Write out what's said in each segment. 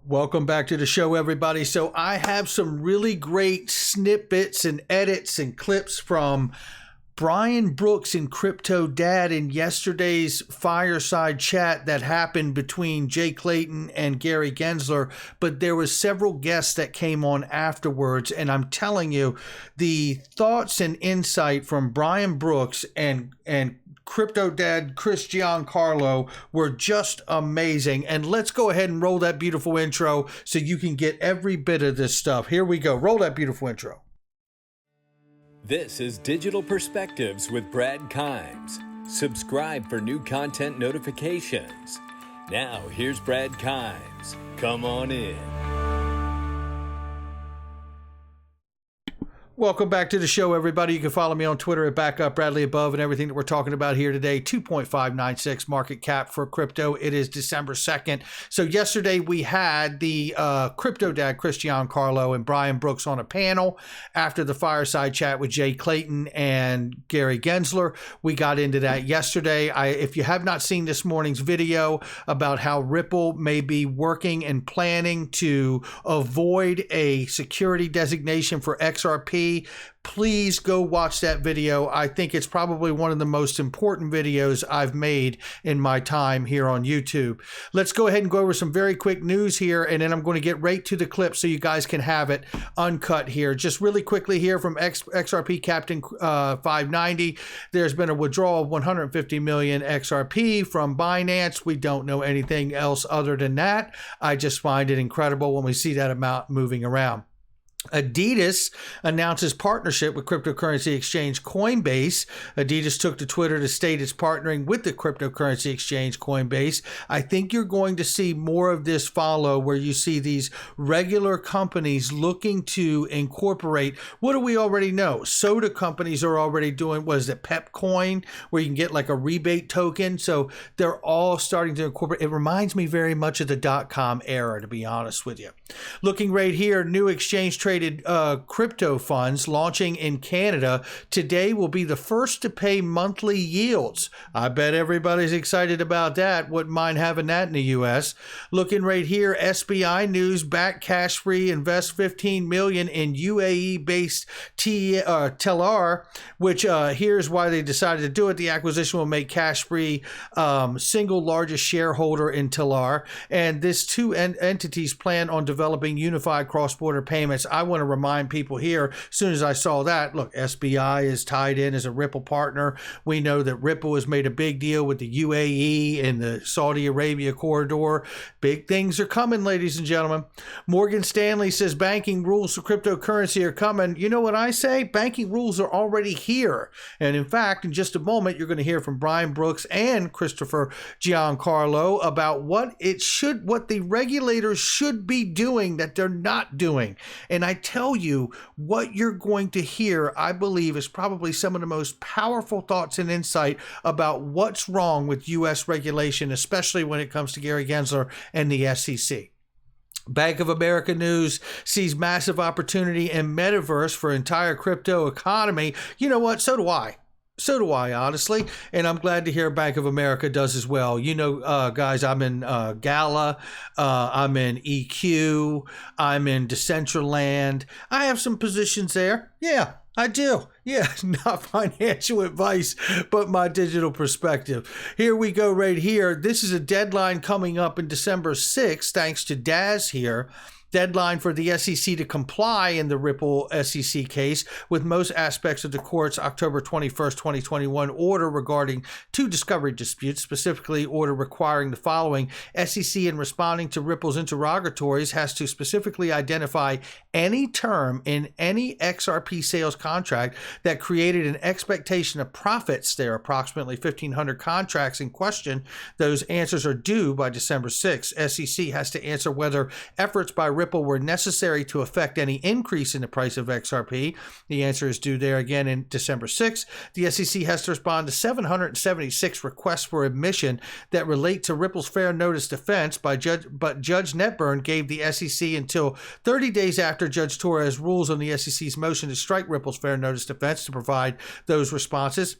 Welcome back to the show, everybody. So I have some really great snippets and edits and clips from Brian Brooks and Crypto Dad in yesterday's fireside chat that happened between Jay Clayton and Gary Gensler, but there was several guests that came on afterwards, and I'm telling you, the thoughts and insight from Brian Brooks and Crypto Dad Chris Giancarlo were just amazing. And let's go ahead and roll that beautiful intro so you can get every bit of this stuff. Here we go. Roll that beautiful intro. This is Digital Perspectives with Brad Kimes. Subscribe for new content notifications. Now, here's Brad Kimes. Come on in. Welcome back to the show, everybody. You can follow me on Twitter at BackupBradleyAbove and everything that we're talking about here today. 2.596 market cap for crypto. It is December 2nd. So yesterday we had the Crypto Dad Chris Giancarlo and Brian Brooks on a panel after the fireside chat with Jay Clayton and Gary Gensler. We got into that yesterday. If you have not seen this morning's video about how Ripple may be working and planning to avoid a security designation for XRP, please go watch that video. I think it's probably one of the most important videos I've made in my time here on YouTube. Let's go ahead and go over some very quick news here, and then I'm going to get right to the clip so you guys can have it uncut here. Just really quickly here from XRP Captain 590, there's been a withdrawal of 150 million XRP from Binance. We don't know anything else other than that. I just find it incredible when we see that amount moving around. Adidas announces partnership with cryptocurrency exchange Coinbase. Adidas took to Twitter to state it's partnering with the cryptocurrency exchange Coinbase. I think you're going to see more of this follow, where you see these regular companies looking to incorporate. What do we already know? Soda companies are already doing, what is it, Pepcoin, where you can get like a rebate token. So they're all starting to incorporate. It reminds me very much of the .com era, to be honest with you. Looking right here, new exchange traded crypto funds launching in Canada today will be the first to pay monthly yields. I bet everybody's excited about that. Wouldn't mind having that in the U.S. Looking right here, SBI News, back cash free, invest 15 million in UAE-based Telar, which here's why they decided to do it. The acquisition will make cash free single largest shareholder in Telar, and this two entities plan on developing unified cross-border payments. I want to remind people here, as soon as I saw that, look, SBI is tied in as a Ripple partner. We know that Ripple has made a big deal with the UAE and the Saudi Arabia corridor. Big things are coming, ladies and gentlemen. Morgan Stanley says banking rules for cryptocurrency are coming. You know what I say? Banking rules are already here. And in fact, in just a moment, you're going to hear from Brian Brooks and Christopher Giancarlo about what the regulators should be doing that they're not doing. And I tell you, what you're going to hear, I believe, is probably some of the most powerful thoughts and insight about what's wrong with U.S. regulation, especially when it comes to Gary Gensler and the SEC. Bank of America news sees massive opportunity in Metaverse for entire crypto economy. You know what? So do I. So do I, honestly, and I'm glad to hear Bank of America does as well. You know, guys, I'm in Gala, I'm in EQ, I'm in Decentraland. I have some positions there. Yeah, I do. Yeah, not financial advice, but my digital perspective. Here we go right here. This is a deadline coming up in December 6th, thanks to Daz here. Deadline for the SEC to comply in the Ripple SEC case with most aspects of the court's October 21st, 2021 order regarding two discovery disputes, specifically order requiring the following. SEC, in responding to Ripple's interrogatories, has to specifically identify any term in any XRP sales contract that created an expectation of profits. There are approximately 1,500 contracts in question. Those answers are due by December 6th. SEC has to answer whether efforts by Ripple were necessary to affect any increase in the price of XRP. The answer is due there again in December 6th. The SEC has to respond to 776 requests for admission that relate to Ripple's fair notice defense, but Judge Netburn gave the SEC until 30 days after Judge Torres rules on the SEC's motion to strike Ripple's fair notice defense to provide those responses.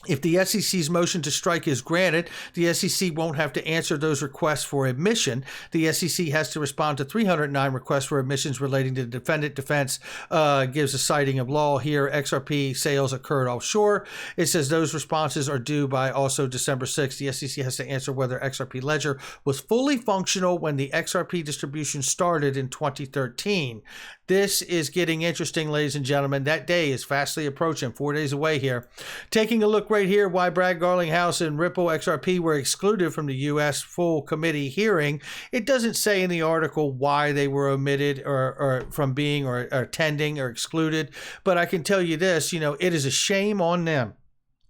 If the SEC's motion to strike is granted, the SEC won't have to answer those requests for admission. The SEC has to respond to 309 requests for admissions relating to the defendant. Defense gives a citing of law here. XRP sales occurred offshore. It says those responses are due by also December 6th. The SEC has to answer whether XRP Ledger was fully functional when the XRP distribution started in 2013. This is getting interesting, ladies and gentlemen. That day is fastly approaching, 4 days away here. Taking a look right here, why Brad Garlinghouse and Ripple XRP were excluded from the U.S. full committee hearing. It doesn't say in the article why they were omitted or from being or attending or excluded, but I can tell you this, it is a shame on them.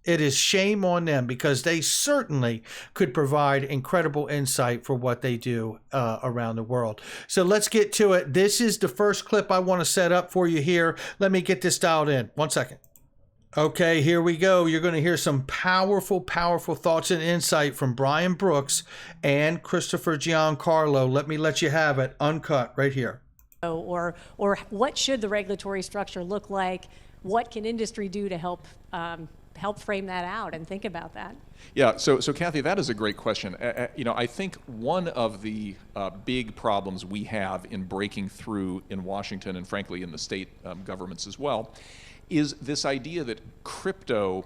It is shame on them because they certainly could provide incredible insight for what they do around the world. So let's get to it. This is the first clip I want to set up for you here. Let me get this dialed in. 1 second. Okay, here we go. You're going to hear some powerful, powerful thoughts and insight from Brian Brooks and Christopher Giancarlo. Let me let you have it uncut right here. Or what should the regulatory structure look like? What can industry do to help frame that out and think about that? Yeah, so Kathy, that is a great question. I think one of the big problems we have in breaking through in Washington and frankly in the state governments as well is this idea that crypto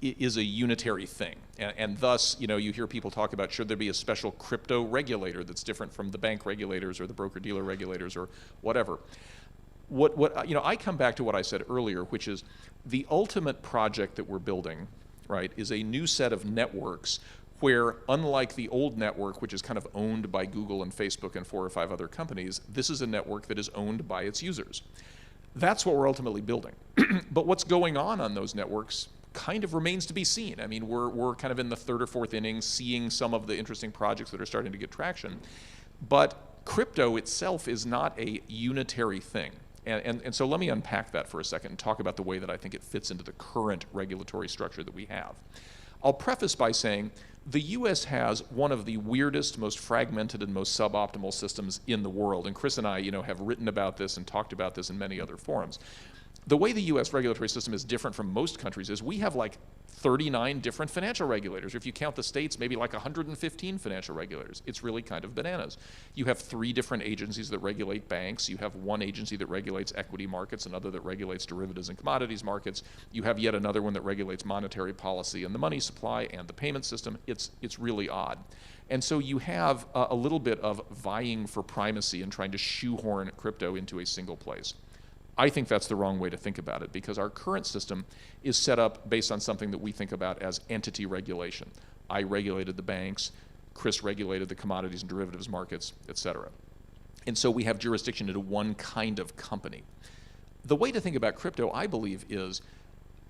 is a unitary thing. And thus, you hear people talk about should there be a special crypto regulator that's different from the bank regulators or the broker-dealer regulators or whatever. I come back to what I said earlier, which is the ultimate project that we're building, right, is a new set of networks where, unlike the old network, which is kind of owned by Google and Facebook and 4 or 5 other companies, this is a network that is owned by its users. That's what we're ultimately building. But what's going on those networks kind of remains to be seen. I mean, we're kind of in the 3rd or 4th inning, seeing some of the interesting projects that are starting to get traction. But crypto itself is not a unitary thing. And so let me unpack that for a second and talk about the way that I think it fits into the current regulatory structure that we have. I'll preface by saying the US has one of the weirdest, most fragmented, and most suboptimal systems in the world. And Chris and I, have written about this and talked about this in many other forums. The way the US regulatory system is different from most countries is we have like 39 different financial regulators. If you count the states, maybe like 115 financial regulators. It's really kind of bananas. You have 3 different agencies that regulate banks. You have 1 agency that regulates equity markets, another that regulates derivatives and commodities markets. You have yet another one that regulates monetary policy and the money supply and the payment system. It's really odd. And so you have a little bit of vying for primacy and trying to shoehorn crypto into a single place. I think that's the wrong way to think about it because our current system is set up based on something that we think about as entity regulation. I regulated the banks, Chris regulated the commodities and derivatives markets, et cetera. And so we have jurisdiction into one kind of company. The way to think about crypto, I believe, is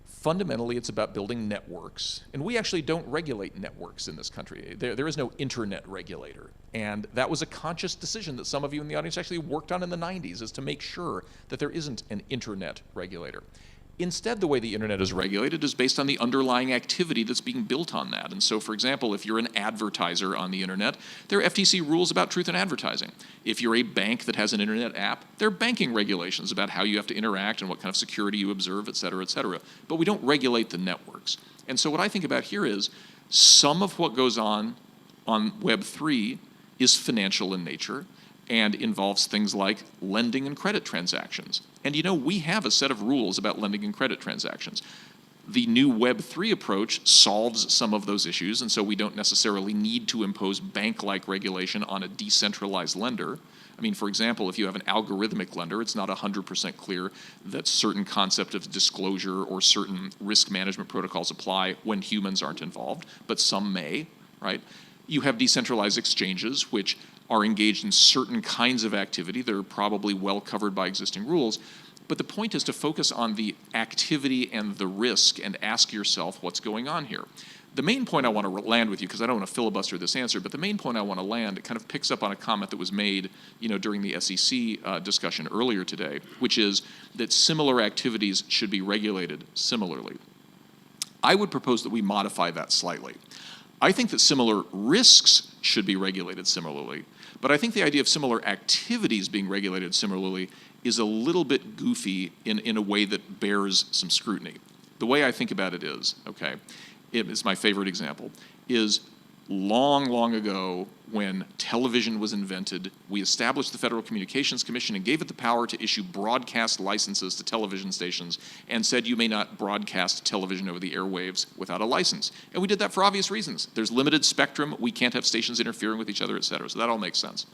fundamentally it's about building networks. And we actually don't regulate networks in this country. There is no internet regulator. And that was a conscious decision that some of you in the audience actually worked on in the 90s, is to make sure that there isn't an internet regulator. Instead, the way the internet is regulated is based on the underlying activity that's being built on that. And so, for example, if you're an advertiser on the internet, there are FTC rules about truth in advertising. If you're a bank that has an internet app, there are banking regulations about how you have to interact and what kind of security you observe, et cetera, et cetera. But we don't regulate the networks. And so what I think about here is some of what goes on Web3 is financial in nature and involves things like lending and credit transactions. And we have a set of rules about lending and credit transactions. The new Web3 approach solves some of those issues, and so we don't necessarily need to impose bank-like regulation on a decentralized lender. I mean, for example, if you have an algorithmic lender, it's not 100% clear that certain concept of disclosure or certain risk management protocols apply when humans aren't involved, but some may, right? You have decentralized exchanges, which are engaged in certain kinds of activity. They're probably well covered by existing rules. But the point is to focus on the activity and the risk and ask yourself what's going on here. The main point I want to land with you, because I don't want to filibuster this answer, but the main point I want to land, it kind of picks up on a comment that was made during the SEC discussion earlier today, which is that similar activities should be regulated similarly. I would propose that we modify that slightly. I think that similar risks should be regulated similarly, but I think the idea of similar activities being regulated similarly is a little bit goofy in a way that bears some scrutiny. The way I think about it is, okay, it is my favorite example, is long, long ago when television was invented, we established the Federal Communications Commission and gave it the power to issue broadcast licenses to television stations and said you may not broadcast television over the airwaves without a license. And we did that for obvious reasons. There's limited spectrum, we can't have stations interfering with each other, et cetera. So that all makes sense.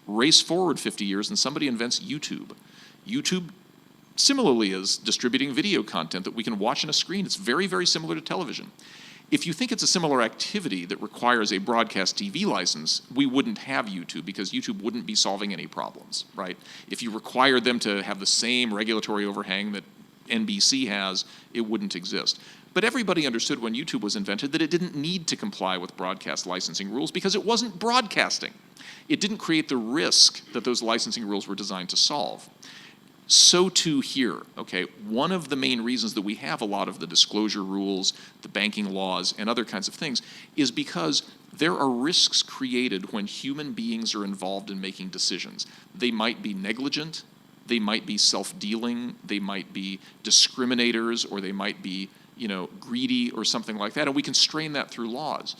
Race forward 50 years and somebody invents YouTube. YouTube similarly is distributing video content that we can watch on a screen. It's very, very similar to television. If you think it's a similar activity that requires a broadcast TV license, we wouldn't have YouTube because YouTube wouldn't be solving any problems, right? If you required them to have the same regulatory overhang that NBC has, it wouldn't exist. But everybody understood when YouTube was invented that it didn't need to comply with broadcast licensing rules because it wasn't broadcasting. It didn't create the risk that those licensing rules were designed to solve. So too here, okay? One of the main reasons that we have a lot of the disclosure rules, the banking laws, and other kinds of things is because there are risks created when human beings are involved in making decisions. They might be negligent, they might be self-dealing, they might be discriminators, or they might be, greedy or something like that, and we constrain that through laws.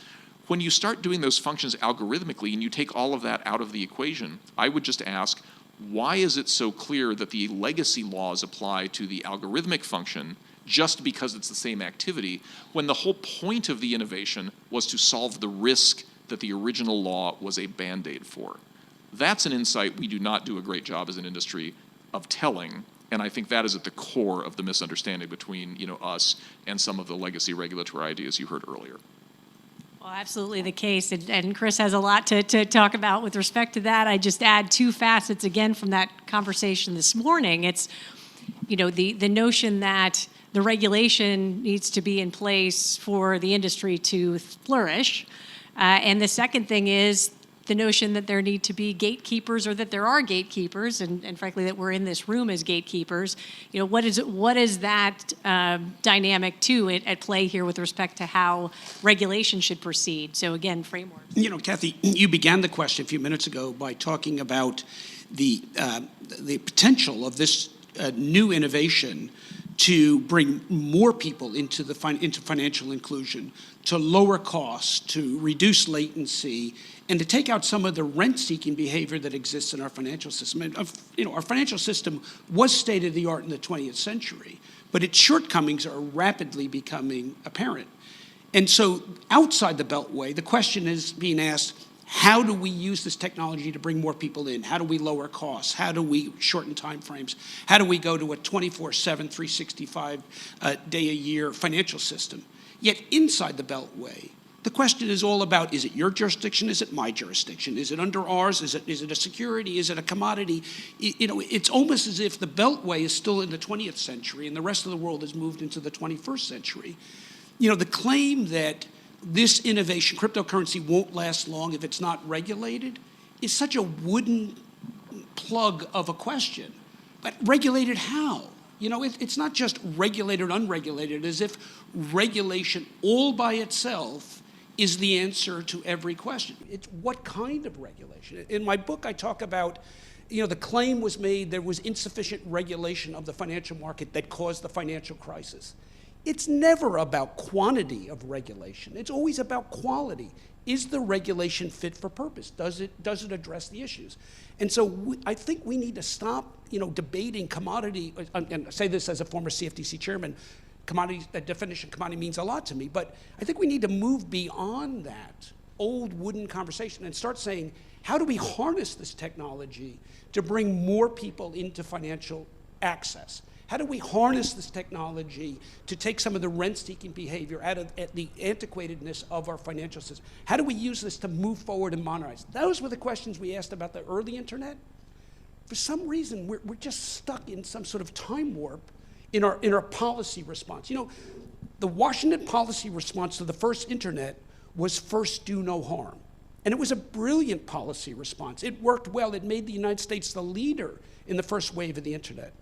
When you start doing those functions algorithmically and you take all of that out of the equation, I would just ask, why is it so clear that the legacy laws apply to the algorithmic function just because it's the same activity, when the whole point of the innovation was to solve the risk that the original law was a Band-Aid for? That's an insight we do not do a great job as an industry of telling, and I think that is at the core of the misunderstanding between us and some of the legacy regulatory ideas you heard earlier. Well, absolutely the case, and Chris has a lot to talk about with respect to that. I just add two facets again from that conversation this morning. It's, the notion that the regulation needs to be in place for the industry to flourish, and the second thing is the notion that there need to be gatekeepers, or that there are gatekeepers, and frankly that we're in this room as gatekeepers. What is that dynamic too at play here with respect to how regulation should proceed? So again, framework. Kathy, you began the question a few minutes ago by talking about the potential of this new innovation to bring more people into financial inclusion, to lower costs, to reduce latency, and to take out some of the rent-seeking behavior that exists in our financial system. Our financial system was state-of-the-art in the 20th century, but its shortcomings are rapidly becoming apparent. And so outside the Beltway, the question is being asked, how do we use this technology to bring more people in? How do we lower costs? How do we shorten time frames? How do we go to a 24/7, 365-day-a-year financial system? Yet inside the Beltway, the question is all about, is it your jurisdiction? Is it my jurisdiction? Is it under ours? Is it a security? Is it a commodity? It's almost as if the Beltway is still in the 20th century and the rest of the world has moved into the 21st century. The claim that this innovation, cryptocurrency, won't last long if it's not regulated is such a wooden plug of a question. But regulated how? It's not just regulated or unregulated, as if regulation all by itself is the answer to every question. It's what kind of regulation? In my book, I talk about, the claim was made there was insufficient regulation of the financial market that caused the financial crisis. It's never about quantity of regulation. It's always about quality. Is the regulation fit for purpose? Does it address the issues? And so I think we need to stop, debating commodity, and I say this as a former CFTC chairman. That definition of commodity means a lot to me, but I think we need to move beyond that old wooden conversation and start saying, how do we harness this technology to bring more people into financial access? How do we harness this technology to take some of the rent-seeking behavior out of the antiquatedness of our financial system? How do we use this to move forward and modernize? Those were the questions we asked about the early internet. For some reason, we're just stuck in some sort of time warp in our policy response. The Washington policy response to the first internet was first do no harm. And it was a brilliant policy response. It worked well. It made the United States the leader in the first wave of the internet.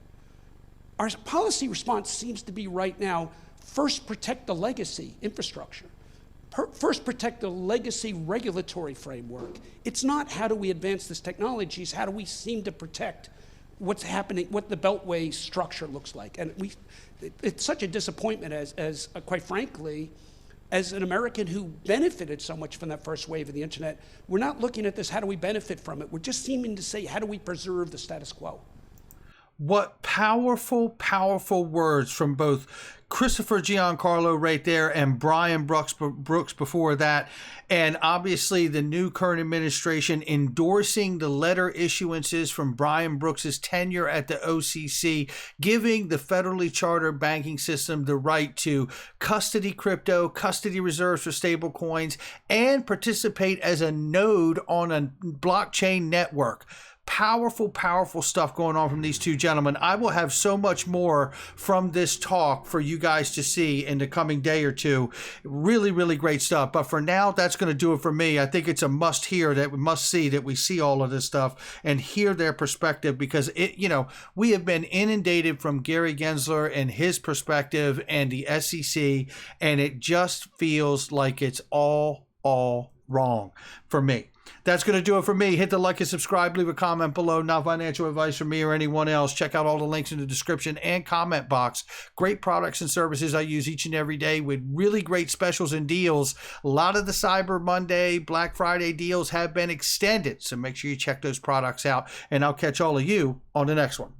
Our policy response seems to be right now, first protect the legacy infrastructure. First protect the legacy regulatory framework. It's not how do we advance this technology, it's how do we seem to protect what's happening, what the Beltway structure looks like. And it's such a disappointment as quite frankly, as an American who benefited so much from that first wave of the internet, we're not looking at this, how do we benefit from it? We're just seeming to say, how do we preserve the status quo? What powerful, powerful words from both Christopher Giancarlo right there and Brian Brooks before that. And obviously the new current administration endorsing the letter issuances from Brian Brooks's tenure at the OCC, giving the federally chartered banking system the right to custody crypto, custody reserves for stable coins, and participate as a node on a blockchain network. Powerful, powerful stuff going on from these two gentlemen. I will have so much more from this talk for you guys to see in the coming day or two. Really, really great stuff. But for now, that's going to do it for me. I think it's a must hear, that we must see, that we see all of this stuff and hear their perspective, because we have been inundated from Gary Gensler and his perspective and the SEC, and it just feels like it's all wrong for me. That's going to do it for me. Hit the like and subscribe. Leave a comment below. Not financial advice from me or anyone else. Check out all the links in the description and comment box. Great products and services I use each and every day with really great specials and deals. A lot of the Cyber Monday, Black Friday deals have been extended, so make sure you check those products out, and I'll catch all of you on the next one.